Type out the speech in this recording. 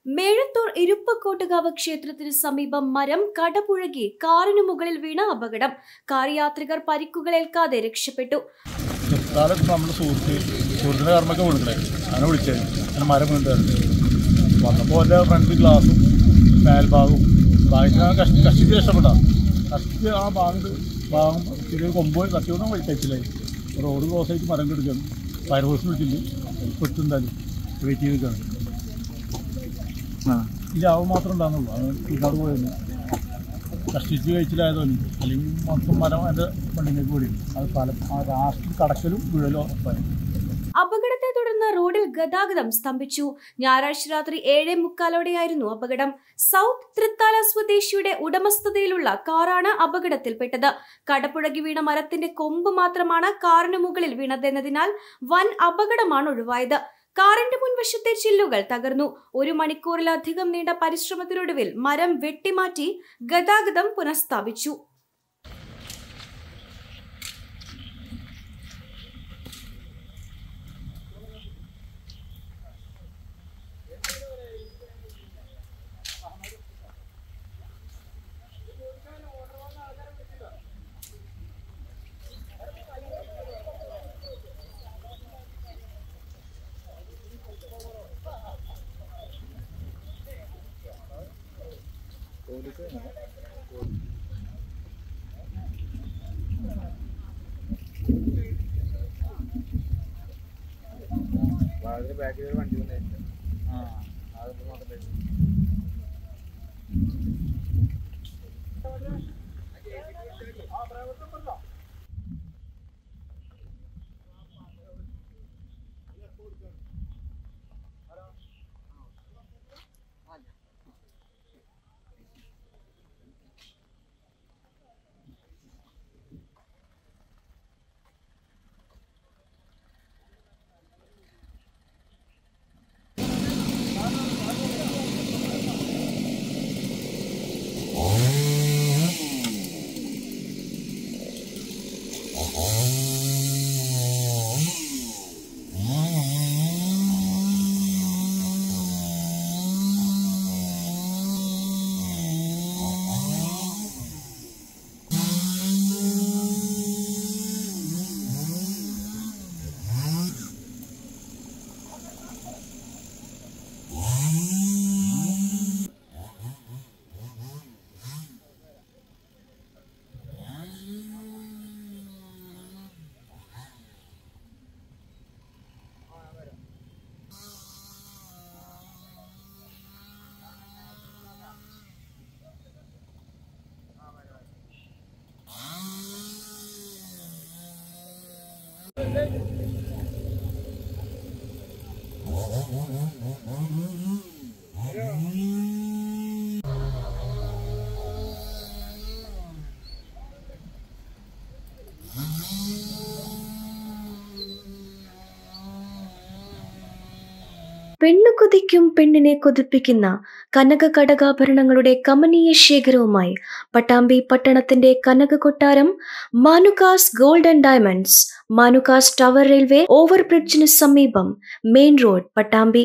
മേഴത്തൂർ ഇരുപ്പക്കോട്ടുകാവ് ക്ഷേത്രത്തിന് സമീപം മരം കടപുഴകി കാറിനു മുകളിൽ വീണ അപകടം. കാർ യാത്രികർ പരിക്കുകളേൽക്കാതെ രക്ഷപ്പെട്ടു. ഫ്രണ്ട് ഗ്ലാസും മേൽഭാഗവും കഷ്ടിച്ച് രക്ഷപ്പെട്ട കഷ്ടി ആ ഭാഗം ചെറിയ കൊമ്പ് കത്തിയൊന്നും കഴിച്ചില്ലായി. റോഡ് ക്രോസ് ആയിട്ട് മരം കെടുക്കുകയാണ്. ഫയർഫോഴ്സിന് വിളിച്ചില്ല, പെട്ടെന്തായാലും വെയിറ്റ് ചെയ്ത് നിൽക്കുകയാണ്. ഇല്ല, അവ മാത്രം ഉണ്ടാകുന്നുള്ളൂ. അത് ഒരുപാട് പോയിരുന്നു. കഷ്ടിച്ച് കഴിച്ചിലായതുകൊണ്ട് അല്ലെങ്കിൽ മൊത്തം മരം അതിൻ്റെ വണ്ടിലേക്ക് കൂടി അത് ആ ലാസ്റ്റ് കടക്കലും വീഴലും ഉറപ്പായി. അപകടത്തെ തുടർന്ന് റോഡിൽ ഗതാഗതം സ്തംഭിച്ചു. ഞായറാഴ്ച രാത്രി 7:45 അപകടം. സൗത്ത് തൃത്താല സ്വദേശിയുടെ ഉടമസ്ഥതയിലുള്ള കാറാണ് അപകടത്തിൽപ്പെട്ടത്. കടപുഴകി വീണ മരത്തിന്റെ കൊമ്പ് മാത്രമാണ് കാറിന് മുകളിൽ വീണതെന്നതിനാൽ വൻ അപകടമാണ് ഒഴിവായത്. കാറിന്റെ മുൻവശത്തെ ചില്ലുകൾ തകർന്നു. 1 മണിക്കൂറിലധികം നീണ്ട പരിശ്രമത്തിനൊടുവിൽ മരം വെട്ടിമാറ്റി ഗതാഗതം പുനഃസ്ഥാപിച്ചു. ബാക്കിൽ വണ്ടി വന്നിട്ട് പെണ്ണു കൊതിക്കും പെണ്ണിനെ കൊതിപ്പിക്കുന്ന കനക കടകാഭരണങ്ങളുടെ കമനീയ ശേഖരവുമായി പട്ടാമ്പി പട്ടണത്തിന്റെ കനക കൊട്ടാരം Manukas gold and diamonds, Manukas tower railway ഓവർബ്രിഡ്ജിന് സമീപം, മെയിൻ റോഡ്, പട്ടാമ്പി.